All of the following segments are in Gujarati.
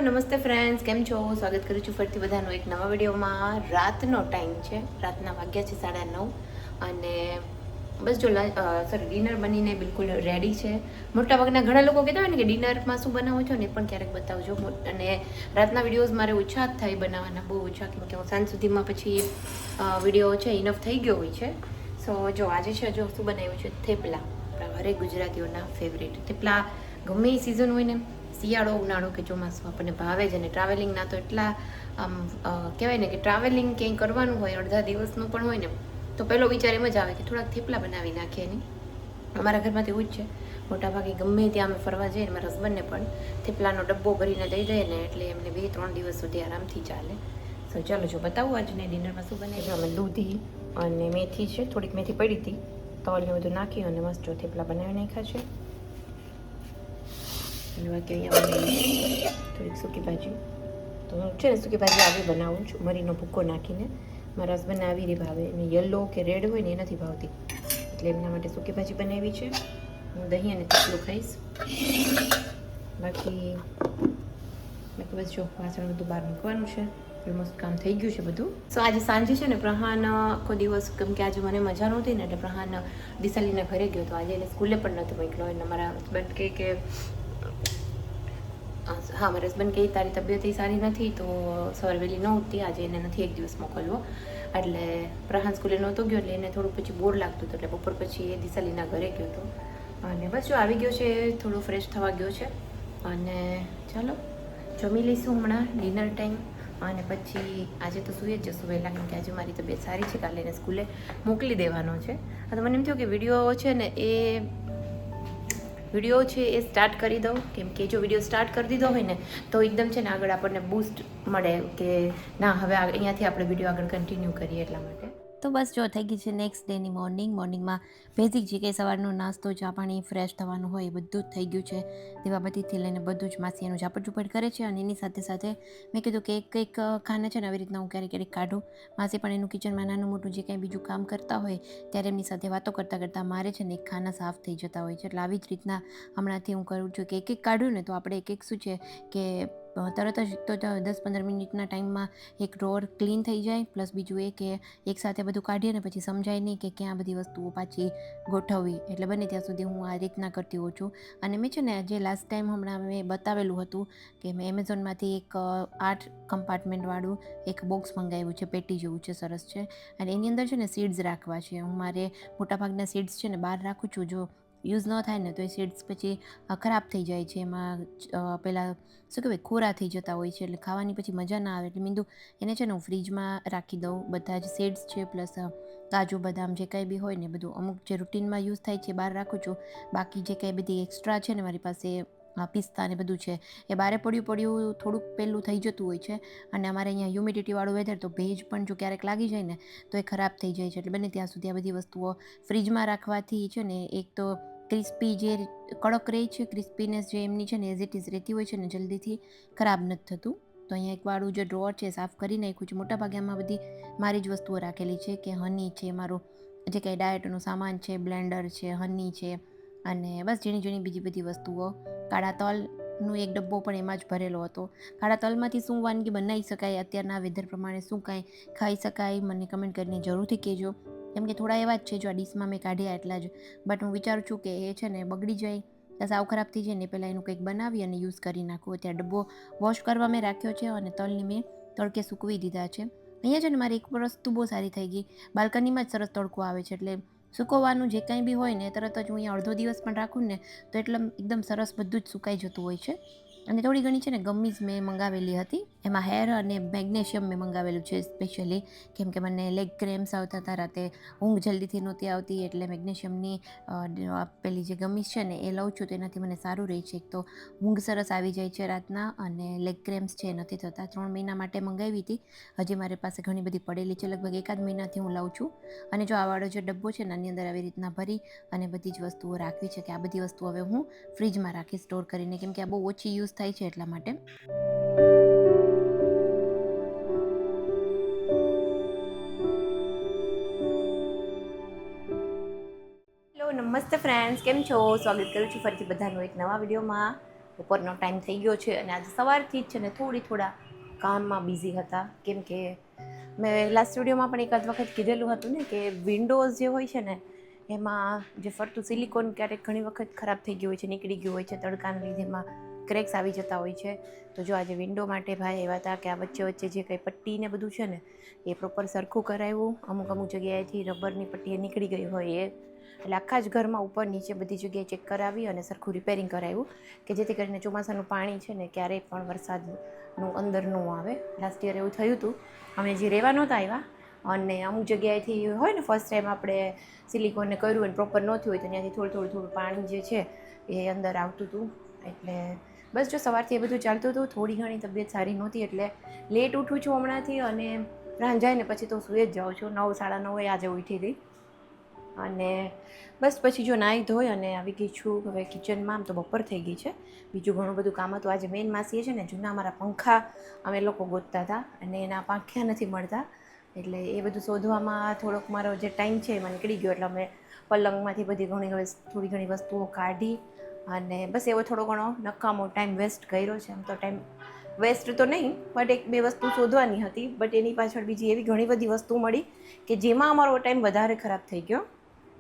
નમસ્તે ફ્રેન્ડ્સ, કેમ છો? સ્વાગત કરું છું ફરીથી બધાનું એક નવા વિડીયોમાં. રાતનો ટાઈમ છે, રાતના વાગ્યા છે 9:30 અને બસ જો ડિનર બનીને બિલકુલ રેડી છે. મોટાભાગના ઘણા લોકો કહેતા હોય ને કે ડિનરમાં શું બનાવો છો ને એ પણ ક્યારેક બતાવજો. અને રાતના વિડીયોઝ મારે ઓછા જ થાય બનાવવાના, બહુ ઓછા, કેમ કે હું સાંજ સુધીમાં પછી વિડીયો છે ઇનફ થઈ ગયો હોય છે. સો જો આજે છે, જો શું બનાવ્યું છે, થેપલા. આપણા હરેક ગુજરાતીઓના ફેવરેટ થેપલા. ગમે એ સિઝન હોય ને, શિયાળો, ઉનાળો કે ચોમાસું, આપણને ભાવે જ. અને ટ્રાવેલિંગના તો એટલા આમ કહેવાય ને કે ટ્રાવેલિંગ ક્યાંય કરવાનું હોય, અડધા દિવસનું પણ હોય ને, તો પહેલો વિચાર એમ જ આવે કે થોડાક થેપલા બનાવી નાખીએ. નહીં, અમારા ઘરમાં તો એવું જ છે. મોટાભાગે ગમે ત્યાં અમે ફરવા જઈએ, મારા હસબન્ડને પણ થેપલાનો ડબ્બો ભરીને દઈ દઈએ ને, એટલે એમને 2-3 દિવસ સુધી આરામથી ચાલે. સો ચાલો જો બતાવું આજને ડિનરમાં શું બનાવ્યું. અમે દૂધી અને મેથી છે, થોડીક મેથી પડી હતી, તલને બધું નાખી અને મસ્ત જો થેપલા બનાવી નાખ્યા છે. અને બાકી અહીંયા થોડીક સૂકી ભાજી. તો હું છે ને સૂકી ભાજી આવી બનાવું છું, મરીનો ભૂક્કો નાખીને. મારા હસબન્ડને આવી રીતે ભાવે, એને યલો કે રેડ હોય ને એ નથી ભાવતી, એટલે એમના માટે સૂકી ભાજી બનાવી છે. હું દહીં અને થેપલું ખાઈશ. બાકી બસ જો વાસણ બધું બહાર મૂકવાનું છે, ઓલમોસ્ટ કામ થઈ ગયું છે બધું. સો આજે સાંજે છે ને પ્રહાન આખો દિવસ, કેમ કે આજે મને મજા નહોતી ને, એટલે પ્રહાન દિશાલીના ઘરે ગયો તો આજે એને સ્કૂલે પણ નથી મોકલ્યો. અને મારા હસબન્ડ કહે કે હા, મારા હસબન્ડ કહે તારી તબિયત સારી નથી, તો સવારે વહેલી ન ઉઠતી, આજે એને નથી એક દિવસ મોકલવો. એટલે પ્રહાન સ્કૂલે નહોતો ગયો, એટલે એને થોડુંક પછી બોર લાગતું હતું, એટલે બપોર પછી એ દિશાલીના ઘરે ગયો હતો. અને બસ જો આવી ગયો છે, થોડો ફ્રેશ થવા ગયો છે. અને ચાલો જમી લઈશું હમણાં ડિનર ટાઈમ. અને પછી આજે તો સૂઈ જ જશું વહેલા, કેમ કે આજે મારી તબિયત સારી છે, કાલે એને સ્કૂલે મોકલી દેવાનો છે. તો મને એમ થયું કે વિડીયો છે ને એ સ્ટાર્ટ કરી દઉં, કેમ કે જો વિડીયો સ્ટાર્ટ કરી દીધો હોય ને તો એકદમ છે ને આગળ આપણને બૂસ્ટ મળે કે ના, હવે અહીંયાથી આપણે વિડીયો આગળ કન્ટિન્યુ કરીએ, એટલા માટે. તો બસ જો થઈ ગઈ છે નેક્સ્ટ ડેની મોર્નિંગમાં બેઝિક જે કંઈ સવારનો નાસ્તો, ચા પાણી, ફ્રેશ થવાનું હોય એ બધું જ થઈ ગયું છે. દીવાબત્તીથી લઈને બધું જ માસી એનું ઝાપટ ઝૂપટ કરે છે. અને એની સાથે સાથે મેં કીધું કે એક ખાના છે ને આવી રીતના હું ક્યારેક કાઢું. માસી પણ એનું કિચનમાં નાનું મોટું જે કંઈ બીજું કામ કરતા હોય ત્યારે એમની સાથે વાતો કરતાં કરતાં મારે છે ને એક ખાના સાફ થઈ જતા હોય છે. એટલે આવી જ રીતના હમણાંથી હું કરું છું કે એક કાઢ્યું ને તો આપણે એક શું છે કે તરત જ તો 10-15 મિનિટના ટાઈમમાં એક ડ્રોઅર ક્લીન થઈ જાય. પ્લસ બીજું એ કે એકસાથે બધું કાઢીએ ને પછી સમજાય નહીં કે ક્યાં બધી વસ્તુઓ પાછી ગોઠવવી. એટલે બને ત્યાં સુધી હું આ રીતના કરતી હોઉં છું. અને મેં છે ને જે લાસ્ટ ટાઈમ હમણાં મેં બતાવેલું હતું કે મેં એમેઝોનમાંથી એક 8 કમ્પાર્ટમેન્ટવાળું એક બોક્સ મંગાવ્યું છે, પેટી જેવું છે, સરસ છે. અને એની અંદર છે ને સીડ્સ રાખવા છે. હું મારે મોટાભાગના સીડ્સ છે ને બહાર રાખું છું. જો યુઝ ન થાય ને તો એ સીડ્સ પછી ખરાબ થઈ જાય છે. એમાં પહેલાં શું કહેવાય, ખોરા થઈ જતા હોય છે, એટલે ખાવાની પછી મજા ના આવે. એટલે મીંદું એને છે ને હું ફ્રીજમાં રાખી દઉં. બધા જ સીડ્સ છે પ્લસ કાજુ બદામ જે કાંઈ બી હોય ને બધું અમુક જે રૂટીનમાં યુઝ થાય છે બહાર રાખું છું. બાકી જે કાંઈ બધી એક્સ્ટ્રા છે ને મારી પાસે પિસ્તા ને બધું છે એ બારે પડ્યું થોડુંક પહેલું થઈ જતું હોય છે. અને અમારે અહીંયા હ્યુમિડિટીવાળું વેધર, તો ભેજ પણ જો ક્યારેક લાગી જાય ને તો એ ખરાબ થઈ જાય છે. એટલે બને ત્યાં સુધી આ બધી વસ્તુઓ ફ્રીજમાં રાખવાથી છે ને એક તો ક્રિસ્પી જે કડક રહે છે, ક્રિસ્પીનેસ જે એમની છે ને એઝ ઇટ ઇઝ રહેતી હોય છે ને, જલ્દીથી ખરાબ નથી થતું. તો અહીંયા એક વાળું જે ડ્રોઅર છે સાફ કરી નાખ્યું છે. મોટાભાગે આમાં બધી મારી જ વસ્તુઓ રાખેલી છે, કે હની છે, મારું જે કંઈ ડાયટનું સામાન છે, બ્લેન્ડર છે, હની છે, અને બસ ઝીણી ઝીણી બીજી બધી વસ્તુઓ. કાળા તલનો એક ડબ્બો પણ એમાં જ ભરેલો હતો. કાળા તલમાંથી શું વાનગી બનાવી શકાય, અત્યારના વેધર પ્રમાણે શું કાંઈ ખાઈ શકાય, મને કમેન્ટ કરીને જરૂરથી કહેજો. કેમ કે થોડા એવા જ છે, જો આ ડીશમાં મેં કાઢ્યા એટલા જ. બટ હું વિચારું છું કે એ છે ને બગડી જાય, સાવ ખરાબ થઈ જાય ને પહેલાં એનું કંઈક બનાવી અને યુઝ કરી નાખું. ત્યાં ડબ્બો વોશ કરવા મેં રાખ્યો છે અને તલની મેં તડકે સૂકવી દીધા છે. અહીંયા છે ને મારી એક વસ્તુ બહુ સારી થઈ ગઈ, બાલ્કનીમાં જ સરસ તડકો આવે છે. એટલે સૂકવવાનું જે કંઈ બી હોય ને તરત જ હું અહીંયા અડધો દિવસ પણ રાખું ને તો એકદમ સરસ બધું જ સુકાઈ જતું હોય છે. અને થોડી ઘણી છે ને ગમ્મીઝ મેં મંગાવેલી હતી, એમાં હેર અને મેગ્નેશિયમ મેં મંગાવેલું છે સ્પેશિયલી, કેમ કે મને લેગ ક્રેમ્સ આવતા હતા રાતે, ઊંઘ જલ્દીથી નહોતી આવતી. એટલે મેગ્નેશિયમની પેલી જે ગમ્મીઝ છે ને એ લઉં છું, તો એનાથી મને સારું રહે છે. એક તો ઊંઘ સરસ આવી જાય છે રાતના, અને લેગ ક્રેમ્સ છે નથી થતા. 3 મહિના માટે મંગાવી હતી, હજી મારી પાસે ઘણી બધી પડેલી છે. લગભગ 1 મહિનાથી હું લઉં છું. અને જો આ વાળો જે ડબ્બો છે ને આની અંદર આવી રીતના ભરી અને બધી જ વસ્તુઓ રાખવી છે, કે આ બધી વસ્તુઓ હવે હું ફ્રીજમાં રાખી સ્ટોર કરીને, કેમ કે આ બહુ ઓછી યુઝ થાય છે એટલા માટે. હેલો નમસ્તે ફ્રેન્ડ્સ, કેમ છો? સ્વાગત કરું છું ફરીથી બધાનું એક નવા વિડીયોમાં. બપોરનો ટાઈમ થઈ ગયો છે અને આજે સવારથી જ છે ને થોડા કામમાં બિઝી હતા, કેમ કે મેં લાસ્ટ વિડીયોમાં પણ એકાદ વખત કીધેલું હતું ને કે વિન્ડોઝ જે હોય છે ને એમાં જે ફરતું સિલિકોન ક્યારેક ઘણી વખત ખરાબ થઈ ગયું હોય છે, નીકળી ગયું હોય છે, તડકાના લીધે એમાં ક્રેક્સ આવી જતા હોય છે. તો જો આજે વિન્ડો માટે ભાઈ એવા હતા કે આ વચ્ચે જે કંઈ પટ્ટી ને બધું છે ને એ પ્રોપર સરખું કરાવ્યું. અમુક જગ્યાએથી રબરની પટ્ટી નીકળી ગઈ હોય એટલે આખા જ ઘરમાં ઉપર નીચે બધી જગ્યાએ ચેક કરાવી અને સરખું રિપેરિંગ કરાવ્યું કે જેથી કરીને ચોમાસાનું પાણી છે ને ક્યારેય પણ વરસાદનું અંદર ન આવે. લાસ્ટ યર એવું થયું હતું, અમે જે રહેવા નહોતા આવ્યા અને અમુક જગ્યાએથી હોય ને ફર્સ્ટ ટાઈમ આપણે સિલિકોનને કર્યું અને પ્રોપર ન થયું હોય તો ત્યાંથી થોડું પાણી જે છે એ અંદર આવતું હતું. એટલે બસ જો સવારથી એ બધું ચાલતું હતું. થોડી ઘણી તબિયત સારી નહોતી એટલે લેટ ઉઠું છું હમણાંથી અને રાંધાય ને પછી તો સૂઈ જ જાઉં છું. 9 સાડા 9 આજે ઉઠી હતી અને બસ પછી જો નાહી ધોઈ અને આવી ગઈ છું હવે કિચનમાં. આમ તો બપોર થઈ ગઈ છે, બીજું ઘણું બધું કામ હતું. આજે મેન માસીએ છે ને જૂના મારા પંખા અમે લોકો ગોતતા હતા અને એના પાંખ્યા નથી મળતા એટલે એ બધું શોધવામાં થોડોક મારો જે ટાઈમ છે એમાં નીકળી ગયો. એટલે અમે પલંગમાંથી થોડી ઘણી વસ્તુઓ કાઢી અને બસ એવો થોડો ઘણો નકામો ટાઈમ વેસ્ટ કર્યો છે. આમ તો ટાઈમ વેસ્ટ તો નહીં, બટ 1-2 વસ્તુ શોધવાની હતી, બટ એની પાછળ બીજી એવી ઘણી બધી વસ્તુ મળી કે જેમાં અમારો ટાઈમ વધારે ખરાબ થઈ ગયો.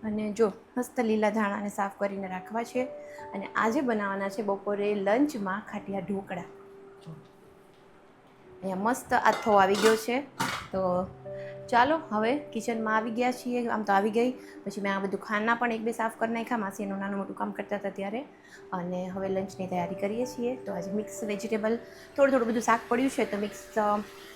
અને જો મસ્ત લીલા ધાણાને સાફ કરીને રાખવા છે અને આજે બનાવવાના છે બપોરે લંચમાં ખાટિયા ઢોકળા. અહીંયા મસ્ત આથો આવી ગયો છે તો ચાલો હવે કિચનમાં આવી ગયા છીએ. આમ તો આવી ગઈ પછી મેં આ બધું ખાના પણ 1-2 સાફ કરી નાખ્યા. માસી એનું નાનું મોટું કામ કરતા હતા ત્યારે. અને હવે લંચની તૈયારી કરીએ છીએ. તો આજે મિક્સ વેજીટેબલ થોડું બધું શાક પડ્યું છે તો મિક્સ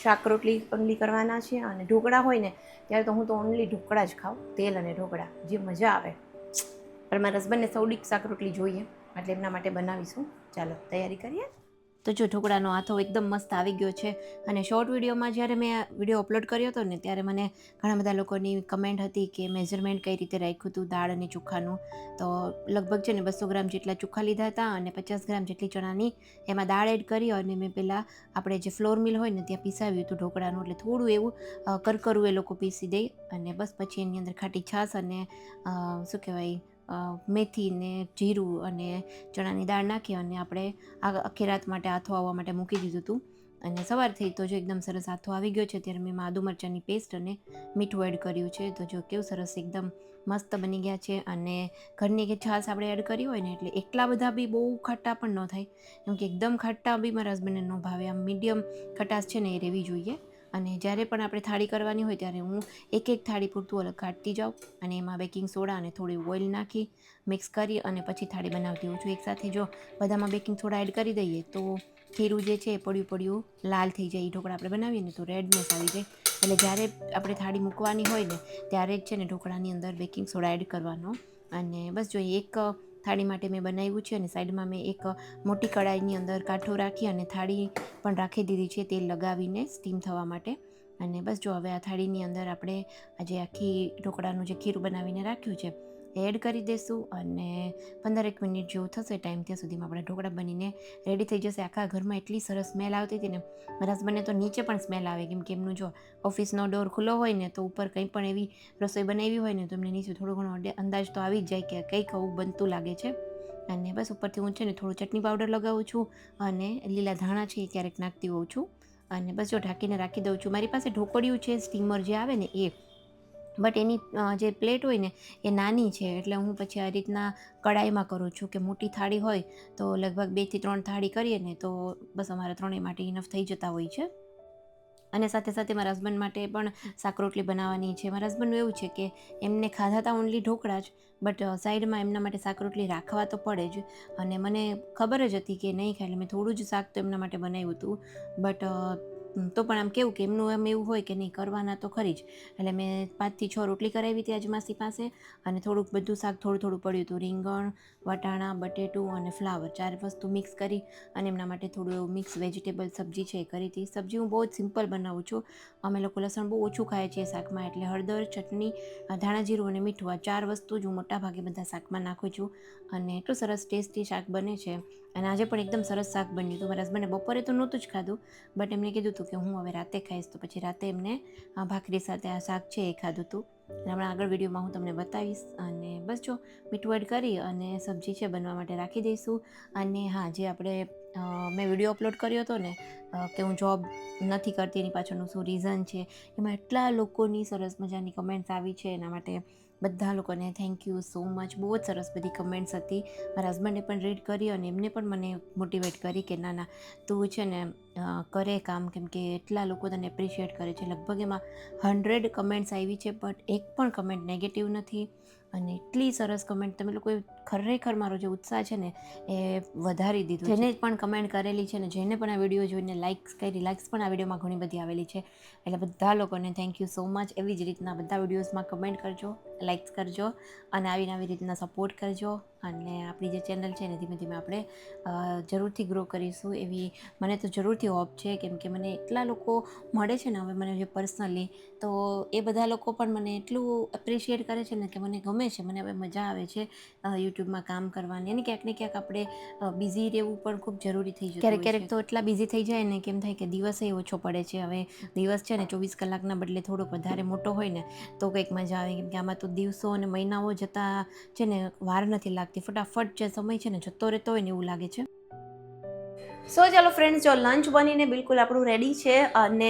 શાક રોટલી ઓનલી કરવાના છે. અને ઢોકળા હોય ને ત્યારે તો હું તો ઓનલી ઢોકળા જ ખાઉં, તેલ અને ઢોકળા, જે મજા આવે. પણ મારા હસબન્ડને સૌડીક શાક રોટલી જોઈએ એટલે એમના માટે બનાવીશું. ચાલો તૈયારી કરીએ. તો જો ઢોકળાનો આથો એકદમ મસ્ત આવી ગયો છે અને શોર્ટ વિડીયોમાં જ્યારે મેં વિડીયો અપલોડ કર્યો હતો ને ત્યારે મને ઘણા બધા લોકોની કમેન્ટ હતી કે મેઝરમેન્ટ કઈ રીતે રાખ્યું હતું દાળ અને ચોખાનું. તો લગભગ છે ને 200 ગ્રામ જેટલા ચોખા લીધા હતા અને 50 ગ્રામ જેટલી ચણાની એમાં દાળ એડ કરી અને મેં પહેલાં આપણે જે ફ્લોર મિલ હોય ને ત્યાં પીસાવ્યું હતું ઢોકળાનું. એટલે થોડું એવું કરકરું એ લોકો પીસી દે અને બસ પછી એની અંદર ખાટી છાશ અને શું કહેવાય મેથી ને જીરું અને ચણાની દાળ નાખી અને આપણે આખી રાત માટે આથો આવવા માટે મૂકી દીધું હતું. અને સવાર થઈ તો જો એકદમ સરસ આથો આવી ગયો છે. ત્યારે મેં આદુ મરચાંની પેસ્ટ અને મીઠું એડ કર્યું છે. તો જો કેવું સરસ એકદમ મસ્ત બની ગયા છે. અને ઘરની કે છાશ આપણે એડ કરી હોય ને એટલે એટલા બધા બી બહુ ખાટા પણ ન થાય, કેમ કે એકદમ ખાટા બી મારા હસબન્ડને ન ભાવે. આમ મીડિયમ ખટાશ છે ને એ રહેવી જોઈએ. અને જ્યારે પણ આપણે થાળી કરવાની હોય ત્યારે હું એક થાળી પૂરતું અલગ કાઢતી જાઉં અને એમાં બેકિંગ સોડા અને થોડી ઓઇલ નાખી મિક્સ કરી અને પછી થાળી બનાવતી હોઉં છું. એકસાથે જો બધામાં બેકિંગ સોડા એડ કરી દઈએ તો ખીરું જે છે એ પડ્યું લાલ થઈ જાય. ઢોકળા આપણે બનાવીએ ને તો રેડનેસ આવી જાય. એટલે જ્યારે આપણે થાળી મૂકવાની હોય ને ત્યારે જ છે ને ઢોકળાની અંદર બેકિંગ સોડા એડ કરવાનો. અને બસ જોઈએ એક થાળી માટે મેં બનાવ્યું છે અને સાઈડમાં મેં એક મોટી કડાઈની અંદર કાંઠો રાખી અને થાળી પણ રાખી દીધી છે તેલ લગાવીને સ્ટીમ થવા માટે. અને બસ જો હવે આ થાળીની અંદર આપણે આજે આખી ઢોકળાનું જે ખીરું બનાવીને રાખ્યું છે એડ કરી દઈશું અને 15 મિનિટ જેવું થશે ટાઈમ ત્યાં સુધીમાં આપણા ઢોકળા બનીને રેડી થઈ જશે. આખા ઘરમાં એટલી સરસ સ્મેલ આવતી હતી ને મારા હસબન્ડને તો નીચે પણ સ્મેલ આવે, કેમ કે એમનું જો ઓફિસનો ડોર ખુલ્લો હોય ને તો ઉપર કંઈ પણ એવી રસોઈ બનાવી હોય ને તો એમને નીચે થોડો ઘણો અંદાજ તો આવી જ જાય કે કંઈક આવું બનતું લાગે છે. અને બસ ઉપરથી હું છે ને થોડું ચટણી પાવડર લગાવું છું અને લીલા ધાણા છે એ ક્યારેક નાખતી હોઉં છું. અને બસ જો ઢાંકીને રાખી દઉં છું. મારી પાસે ઢોકળિયું છે સ્ટીમર જે આવે ને એ, બટ એની જે પ્લેટ હોય ને એ નાની છે. એટલે હું પછી આ રીતના કડાઈમાં કરું છું કે મોટી થાળી હોય તો લગભગ 2 થી 3 થાળી કરીએ ને તો બસ અમારા ત્રણેય માટે ઇનફ થઈ જતા હોય છે. અને સાથે સાથે મારા હસબન્ડ માટે પણ શાક રોટલી બનાવવાની છે. મારા હસબન્ડનું એવું છે કે એમને ખાધા હતા ઓનલી ઢોકળા જ, બટ સાઈડમાં એમના માટે શાક રોટલી રાખવા તો પડે જ. અને મને ખબર જ હતી કે નહીં ખાય એટલે મેં થોડું જ શાક તો એમના માટે બનાવ્યું હતું. બટ તો પણ આમ કેવું કે એમનું એમ એવું હોય કે નહીં કરવાના તો ખરી જ. એટલે મેં 5 થી 6 રોટલી કરાવી હતી આજે માસી પાસે અને થોડુંક બધું શાક થોડું પડ્યું હતું. રીંગણ, વટાણા, બટેટું અને ફ્લાવર 4 વસ્તુ મિક્સ કરી અને એમના માટે થોડું એવું મિક્સ વેજીટેબલ સબ્જી છે એ કરી હતી. સબ્જી હું બહુ જ સિમ્પલ બનાવું છું. અમે લોકો લસણ બહુ ઓછું ખાઈએ છીએ શાકમાં, એટલે હળદર, ચટણી, ધાણા જીરું અને મીઠું આ 4 વસ્તુ જ હું મોટાભાગે બધા શાકમાં નાખું છું. અને એટલું સરસ ટેસ્ટી શાક બને છે. અને આજે પણ એકદમ સરસ શાક બન્યું હતું. મારા હસબન્ડને બપોરે તો નહોતું જ ખાધું, બટ એમને કીધું હતું કે હું હવે રાતે ખાઈશ, તો પછી રાતે એમને ભાખરી સાથે આ શાક છે એ ખાધું હતું. હમણાં આગળ વિડીયોમાં હું તમને બતાવીશ. અને બસ જો મીઠું એડ કરી અને સબ્જી છે બનવા માટે રાખી દઈશું. અને હા, જે આપણે મેં વિડીયો અપલોડ કર્યો હતો ને કે હું જોબ નથી કરતી, એની પાછળનું શું રીઝન છે, એમાં એટલા લોકોની સરસ મજાની કમેન્ટ્સ આવી છે. એના માટે બધા લોકોને થેન્ક યુ સો મચ. બહુ જ સરસ બધી કમેન્ટ્સ હતી. મારા હસબન્ડે પણ રીડ કરી અને એમને પણ મને મોટિવેટ કરી કે ના તું છે ને કરે કામ, કેમ કે એટલા લોકો તને એપ્રિશિએટ કરે છે. લગભગ એમાં 100 કમેન્ટ્સ આવી છે, બટ એક પણ કમેન્ટ નેગેટિવ નથી. અને એટલી સરસ કમેન્ટ, તમે લોકોએ ખરેખર મારો જે ઉત્સાહ છે ને એ વધારી દીધો. જેને પણ કમેન્ટ કરેલી છે ને, જેને પણ આ વિડીયો જોઈને લાઇક્સ પણ આ વિડીયોમાં ઘણી બધી આવેલી છે. એટલે બધા લોકોને થેન્ક યુ સો મચ. એવી જ રીતના બધા વિડીયોઝમાં કમેન્ટ કરજો, લાઇક્સ કરજો અને આવી રીતના સપોર્ટ કરજો. અને આપણી જે ચેનલ છે ને ધીમે ધીમે આપણે જરૂરથી ગ્રો કરીશું, એવી મને તો જરૂરથી હોપ છે. કેમ કે મને એટલા લોકો મળે છે ને હવે મને જે પર્સનલી, તો એ બધા લોકો પણ મને એટલું એપ્રિશિએટ કરે છે ને કે મને ગમે છે. મને હવે મજા આવે છે યુટ્યુબમાં કામ કરવાની. અને ક્યાંક ને ક્યાંક આપણે બિઝી રહેવું પણ ખૂબ જરૂરી થઈ જતું હોય છે. ક્યારેક તો એટલા બિઝી થઈ જાય ને કેમ થાય કે દિવસે ઓછો પડે છે. હવે દિવસ છે ને 24 કલાકના બદલે થોડોક વધારે મોટો હોય ને તો કંઈક મજા આવે. કેમ કે આમાં તો દિવસો અને મહિનાઓ જતાં છે ને વાર નથી લાગતી. ફટાફટ જે સમય છે ને જતો રહેતો હોય ને એવું લાગે છે. સો ચાલો ફ્રેન્ડ્સ, જો લંચ બનીને બિલકુલ આપણું રેડી છે. અને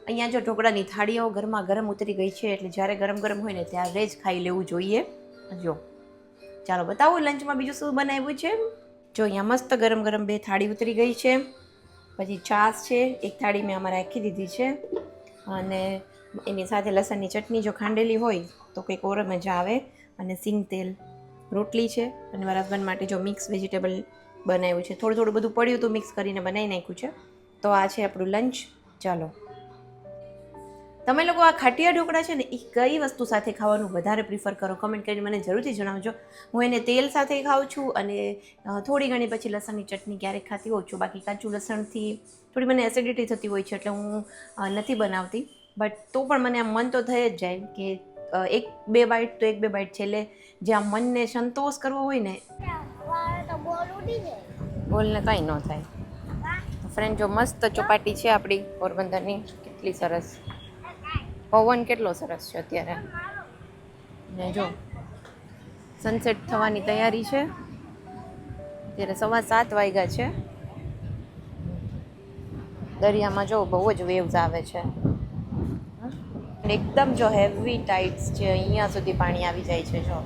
અહીંયા જો ઢોકળાની થાળીઓ ગરમા ગરમ ઉતરી ગઈ છે. એટલે જ્યારે ગરમ ગરમ હોય ને ત્યારે જ ખાઈ લેવું જોઈએ. જો ચાલો બતાવું લંચમાં બીજું શું બનાવ્યું છે. જો અહીંયા મસ્ત ગરમ ગરમ 2 થાળી ઉતરી ગઈ છે. પછી છાશ છે, એક થાળી મેં આમાં રાખી દીધી છે. અને એની સાથે લસણની ચટણી જો ખાંડેલી હોય તો કંઈક ઓર મજા આવે. અને સિંગ તેલ રોટલી છે. અને મારા હસબન્ડ માટે જો મિક્સ વેજીટેબલ બનાવ્યું છે. થોડું બધું પડ્યું હતું, મિક્સ કરીને બનાવી નાખ્યું છે. તો આ છે આપણું લંચ. ચાલો, તમે લોકો આ ખાટિયા ઢોકળા છે ને એ કઈ વસ્તુ સાથે ખાવાનું વધારે પ્રિફર કરો? કમેન્ટ કરીને મને જરૂરથી જણાવજો. હું એને તેલ સાથે ખાઉં છું અને થોડી ઘણી પછી લસણની ચટણી ક્યારેક ખાતી હોઉં છું. બાકી કાચું લસણથી થોડી મને એસિડિટી થતી હોય છે, એટલે હું નથી બનાવતી. બટ તો પણ મને આમ મન તો થઈ જ જાય કે એક બે બાઈટ છેલ્લે જે આમ મનને સંતોષ કરવો હોય ને. બોલને કંઈ ન થાય. ફ્રેન્ડ જો મસ્ત ચોપાટી છે આપણી પોરબંદરની, કેટલી સરસ. પવન કેટલો સરસ છે અત્યારે. ને જો સનસેટ થવાની તૈયારી છે. અત્યારે 7:15 વાગ્યા છે. દરિયામાં જો બહુ જ વેવ્સ આવે છે. એકદમ જો હેવી ટાઇડ્સ છે, અહીંયા સુધી પાણી આવી જાય છે. જો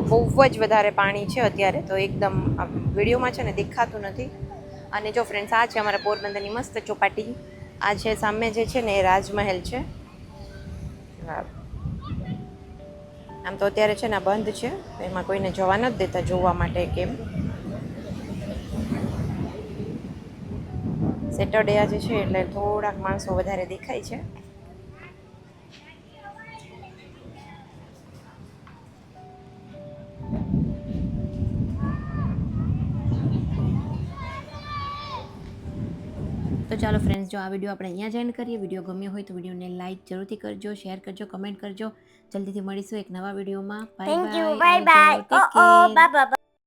બહુ જ વધારે પાણી છે અત્યારે તો. એકદમ વિડીયોમાં છે ને દેખાતું નથી. અને જો ફ્રેન્ડ્સ, આ છે અમારા પોરબંદરની મસ્ત ચોપાટી. આ છે સામે જે છે ને એ રાજમહેલ છે. આમ તો અત્યારે છે ને બંધ છે, એમાં કોઈને જવા નથી દેતા જોવા માટે. કેમ સેટરડે આજે છે એટલે થોડાક માણસો વધારે દેખાય છે. તો ચાલો ફ્રેન્ડ્સ, જો આ વિડીયો આપણે અહીંયા જ એન્ડ કરીએ. વિડીયો ગમ્યો હોય તો વિડીયોને લાઇક જરૂરથી કરજો, શેર કરજો, કમેન્ટ કરજો. જલ્દીથી મળીશું એક નવા વિડીયોમાં. Bye bye.